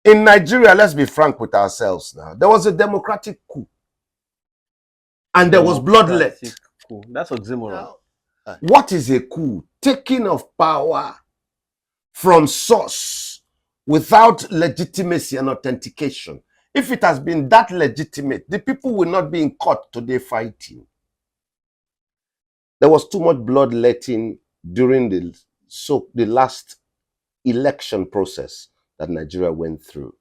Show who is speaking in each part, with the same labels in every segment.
Speaker 1: In Nigeria, let's be frank with ourselves now. There was a democratic coup. And there was bloodlet.
Speaker 2: Coup. That's oxymoron.
Speaker 1: What is a coup? Taking of power from source without legitimacy and authentication. If it has been that legitimate, the people will not be in court today fighting. There was too much bloodletting during the last election process that Nigeria went through.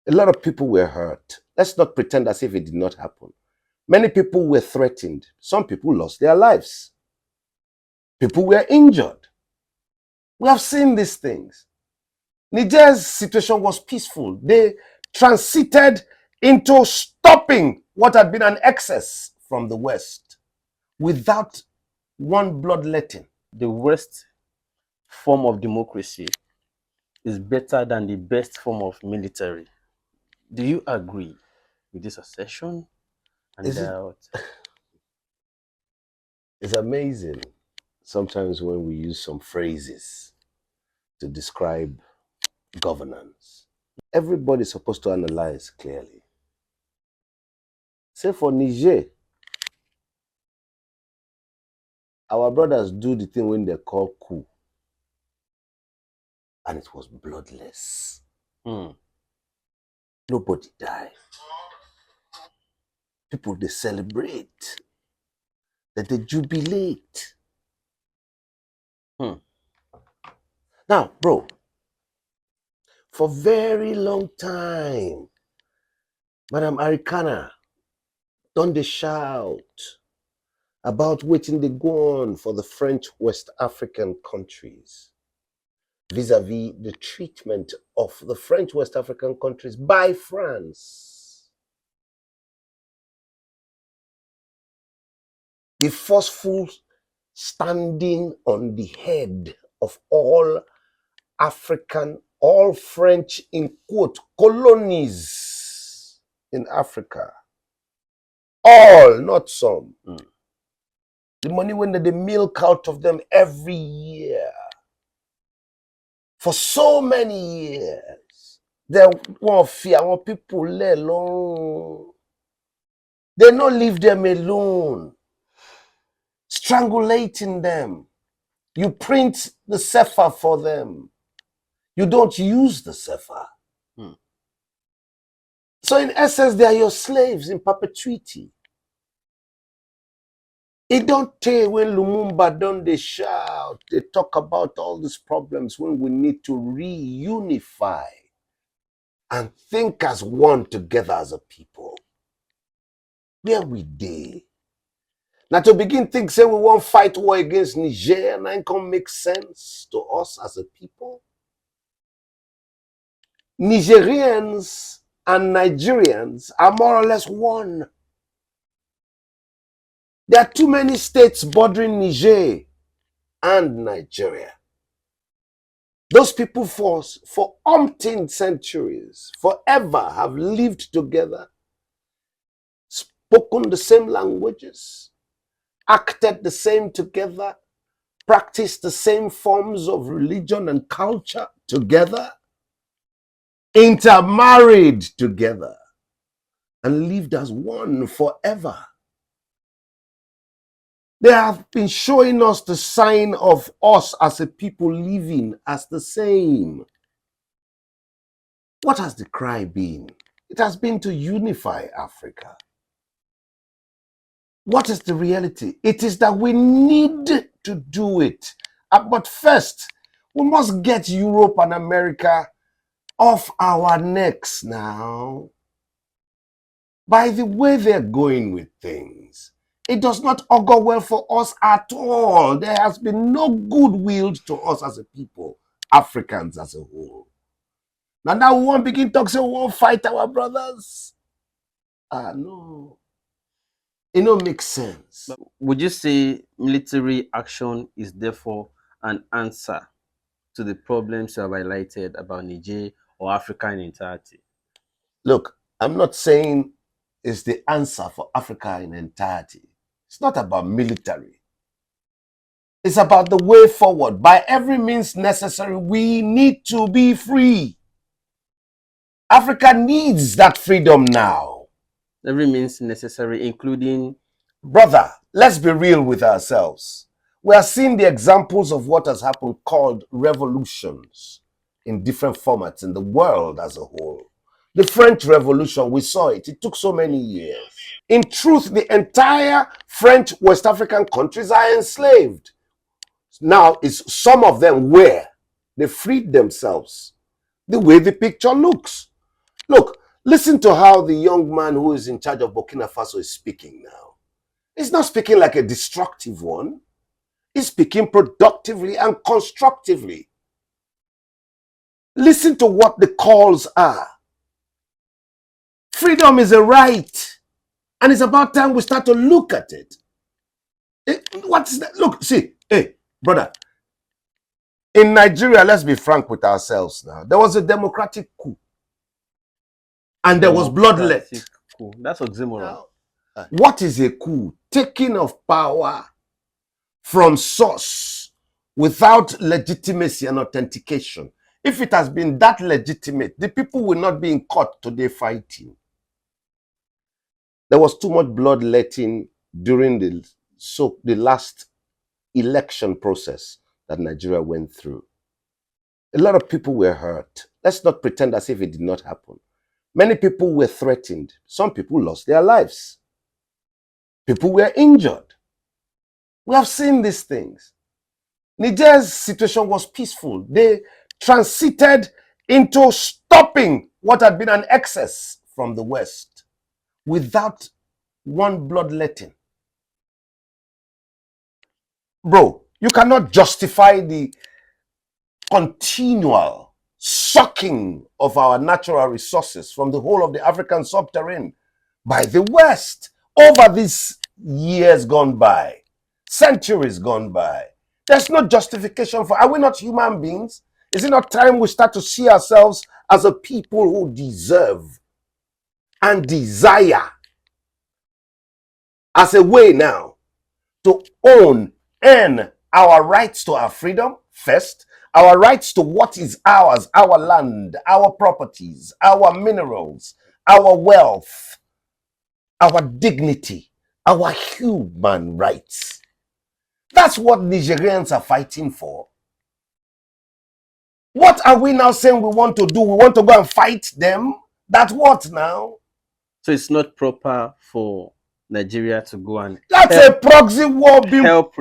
Speaker 1: A lot of people were hurt. Let's not pretend as if it did not happen. Many people were threatened. Some people lost their lives. People were injured. We have seen these things. Niger's situation was peaceful. They transited into stopping what had been an excess from the West without one bloodletting.
Speaker 2: The worst form of democracy is better than the best form of military. Do you agree with this assertion? And
Speaker 1: it's amazing sometimes when we use some phrases to describe governance. Everybody's supposed to analyze clearly. Say for Niger, our brothers do the thing when they call coup. And it was bloodless. Nobody died. People, they celebrate. That they jubilate. Now, bro, for very long time, Madam Arikana done the shout about waiting they go on for the French West African countries vis-a-vis the treatment of the French West African countries by France. The forceful standing on the head of all African, all French, in quote, colonies in Africa. All, not some. The money when they milk out of them every year. For so many years. They won't fear, want people let alone. They not leave them alone. Strangulating them. You print the cipher for them. You don't use the cipher. So in essence, they are your slaves in perpetuity. It don't take when Lumumba done they shout, they talk about all these problems when we need to reunify and think as one together as a people. Where we dey? Now to begin think, say we won't fight war against Niger, and it can make sense to us as a people. Nigerians and Nigerians are more or less one. There are too many states bordering Niger and Nigeria. Those people for umpteen centuries, forever have lived together, spoken the same languages, acted the same together, practiced the same forms of religion and culture together, intermarried together, and lived as one forever. They have been showing us the sign of us as a people living as the same. What has the cry been? It has been to unify Africa. What is the reality? It is that we need to do it. But first, we must get Europe and America off our necks now. By the way they're going with things, it does not augur well for us at all. There has been no goodwill to us as a people, Africans as a whole. Now we won't begin talk, say we won't fight our brothers. No. It don't make sense.
Speaker 2: But would you say military action is therefore an answer to the problems you have highlighted about Niger or Africa in entirety?
Speaker 1: Look, I'm not saying it's the answer for Africa in entirety. It's not about military. It's about the way forward. By every means necessary, we need to be free. Africa needs that freedom now.
Speaker 2: Every means necessary, including...
Speaker 1: Brother, let's be real with ourselves. We are seeing the examples of what has happened called revolutions in different formats in the world as a whole. The French Revolution, we saw it. It took so many years. In truth, the entire French West African countries are enslaved. Now, some of them were. They freed themselves. The way the picture looks. Look, listen to how the young man who is in charge of Burkina Faso is speaking now. He's not speaking like a destructive one. He's speaking productively and constructively. Listen to what the calls are. Freedom is a right. And it's about time we start to look at it. What is that? Look, see, hey, brother. In Nigeria, let's be frank with ourselves now. There was a democratic coup. And there was bloodlet.
Speaker 2: Coup. That's oxymoron.
Speaker 1: What is a coup? Taking of power from source without legitimacy and authentication. If it has been that legitimate, the people will not be in court today fighting. There was too much bloodletting during the last election process that Nigeria went through. A lot of people were hurt. Let's not pretend as if it did not happen. Many people were threatened. Some people lost their lives. People were injured. We have seen these things. Niger's situation was peaceful. They transited into stopping what had been an excess from the West without one bloodletting. Bro, you cannot justify the continual sucking of our natural resources from the whole of the African subterranean by the West over these years gone by, centuries gone by. There's no justification for... Are we not human beings? Is it not time we start to see ourselves as a people who deserve and desire as a way now to earn our rights to our freedom first, our rights to what is ours, our land, our properties, our minerals, our wealth, our dignity, our human rights. That's what Nigerians are fighting for. What are we now saying we want to do? We want to go and fight them? That's what now?
Speaker 2: So it's not proper for Nigeria to go and...
Speaker 1: That's a proxy war.
Speaker 2: Help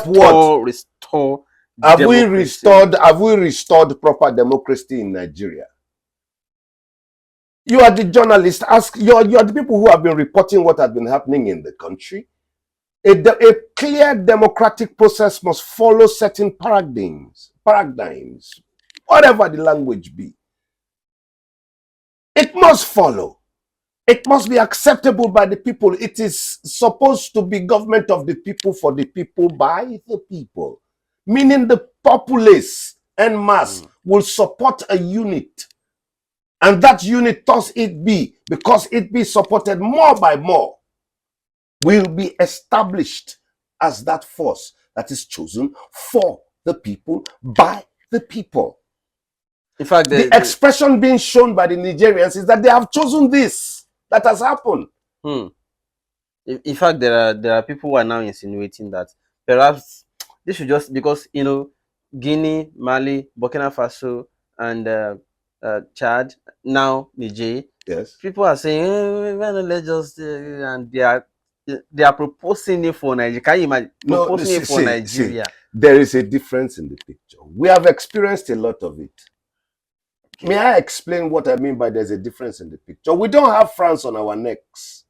Speaker 1: what?
Speaker 2: Restore
Speaker 1: Have we restored proper democracy in Nigeria? You are the journalist. You are the people who have been reporting what has been happening in the country. A clear democratic process must follow certain paradigms, whatever the language be. It must follow. It must be acceptable by the people. It is supposed to be government of the people, for the people, by the people. Meaning the populace en masse will support a unit. And that unit, thus it be, because it be supported more by more, will be established as that force that is chosen for the people, by the people.
Speaker 2: In fact,
Speaker 1: the expression being shown by the Nigerians is that they have chosen this. That has happened.
Speaker 2: In fact, there are people who are now insinuating that perhaps this should just, because, you know, Guinea, Mali, Burkina Faso, and Chad, now Niger.
Speaker 1: Yes.
Speaker 2: People are saying, let's just, and they are proposing it for Nigeria. Can you imagine? Proposing it for Nigeria.
Speaker 1: There is a difference in the picture. We have experienced a lot of it. Okay. May I explain what I mean by there's a difference in the picture? We don't have France on our necks.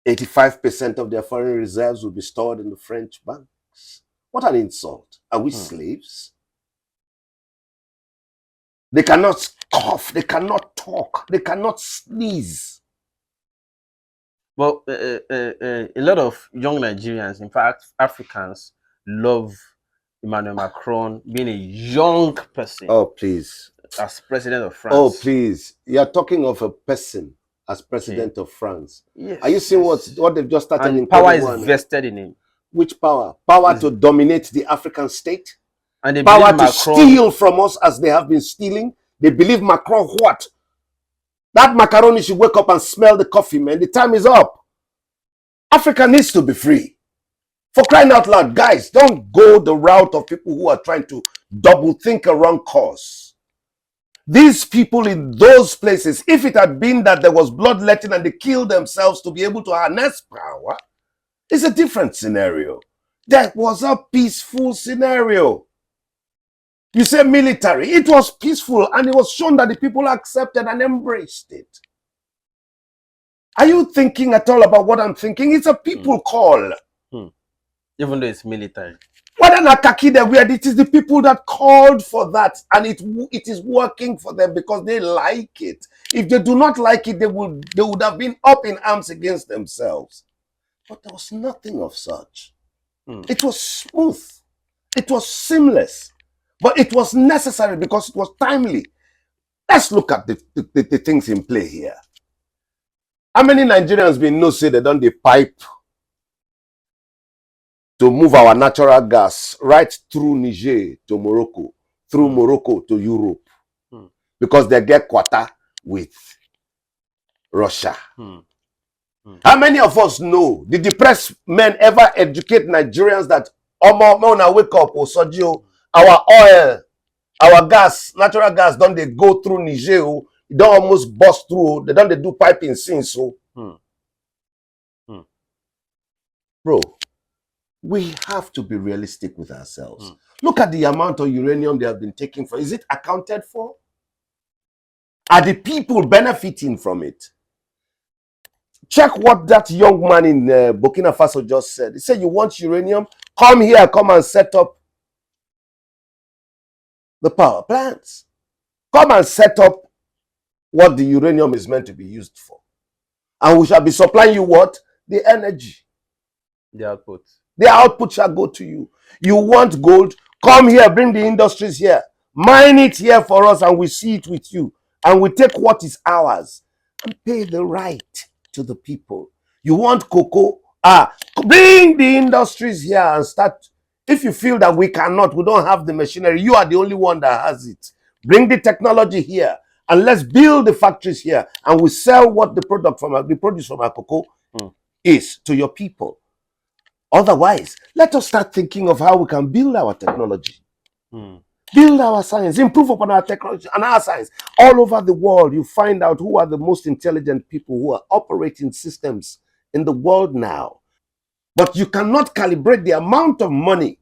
Speaker 1: 85% of their foreign reserves will be stored in the French banks. What an insult. Are we slaves? They cannot cough, they cannot talk, they cannot sneeze.
Speaker 2: Well, a lot of young Nigerians, in fact, Africans, love Emmanuel Macron being a young person.
Speaker 1: Oh, please.
Speaker 2: As president of France.
Speaker 1: Oh, please. You are talking of a person as president of France.
Speaker 2: Yes.
Speaker 1: Are you seeing what they've just started
Speaker 2: and
Speaker 1: in
Speaker 2: power
Speaker 1: pt.1?
Speaker 2: Is vested in him.
Speaker 1: Which power? Power to dominate the African state?
Speaker 2: And they
Speaker 1: power
Speaker 2: believe
Speaker 1: to
Speaker 2: Macron.
Speaker 1: steal from us as they have been stealing. They believe Macron what? That macaroni should wake up and smell the coffee, man. The time is up. Africa needs to be free. For crying out loud, guys, don't go the route of people who are trying to double think a wrong cause. These people in those places, if it had been that there was bloodletting and they killed themselves to be able to harness power, it's a different scenario. That was a peaceful scenario. You say military, it was peaceful and it was shown that the people accepted and embraced it. Are you thinking at all about what I'm thinking? It's a people call.
Speaker 2: Even though it's military.
Speaker 1: Whether Nakaki they weird, it is the people that called for that, and it is working for them because they like it. If they do not like it, they would have been up in arms against themselves. But there was nothing of such. It was smooth. It was seamless. But it was necessary because it was timely. Let's look at the things in play here. How many Nigerians been know say they done the pipe to move our natural gas right through Niger to Morocco, through Morocco to Europe, because they get quota with Russia? How many of us know? Did depressed men ever educate Nigerians that Omo wake up or Sojio, our oil, our gas, natural gas, don't they go through Niger? It don't almost bust through. They don't do piping since so. Bro, we have to be realistic with ourselves. Look at the amount of uranium they have been taking for. Is it accounted for? Are the people benefiting from it? Check what that young man in Burkina Faso just said. He said, you want uranium? Come here, come and set up the power plants. Come and set up what the uranium is meant to be used for. And we shall be supplying you what? The energy.
Speaker 2: The output.
Speaker 1: The output shall go to you. You want gold? Come here, bring the industries here. Mine it here for us and we see it with you. And we take what is ours and pay the right to the people. You want cocoa? Bring the industries here and start. If you feel that we cannot, we don't have the machinery, you are the only one that has it. Bring the technology here and let's build the factories here and we sell what the produce from our cocoa is to your people. Otherwise, let us start thinking of how we can build our technology, build our science, improve upon our technology and our science. All over the world, you find out who are the most intelligent people who are operating systems in the world now. But you cannot calibrate the amount of money,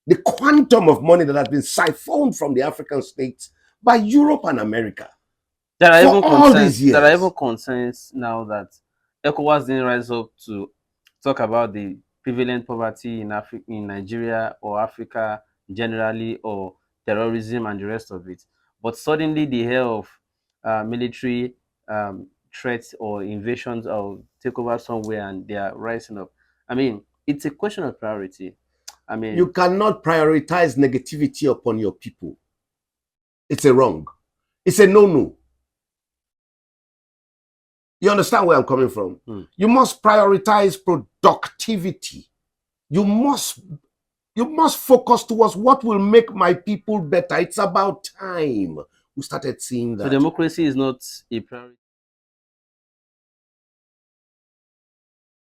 Speaker 1: the quantum of money that has been siphoned from the African states by Europe and America.
Speaker 2: There are even concerns now that ECOWAS didn't rise up to talk about the prevalent poverty in Nigeria or Africa generally, or terrorism and the rest of it. But suddenly the air of military threats or invasions or take over somewhere and they are rising up. I mean, it's a question of priority. I mean,
Speaker 1: you cannot prioritize negativity upon your people. It's a wrong. It's a no-no. You understand where I'm coming from? You must prioritize productivity. You must focus towards what will make my people better. It's about time we started seeing that.
Speaker 2: So democracy is not a priority.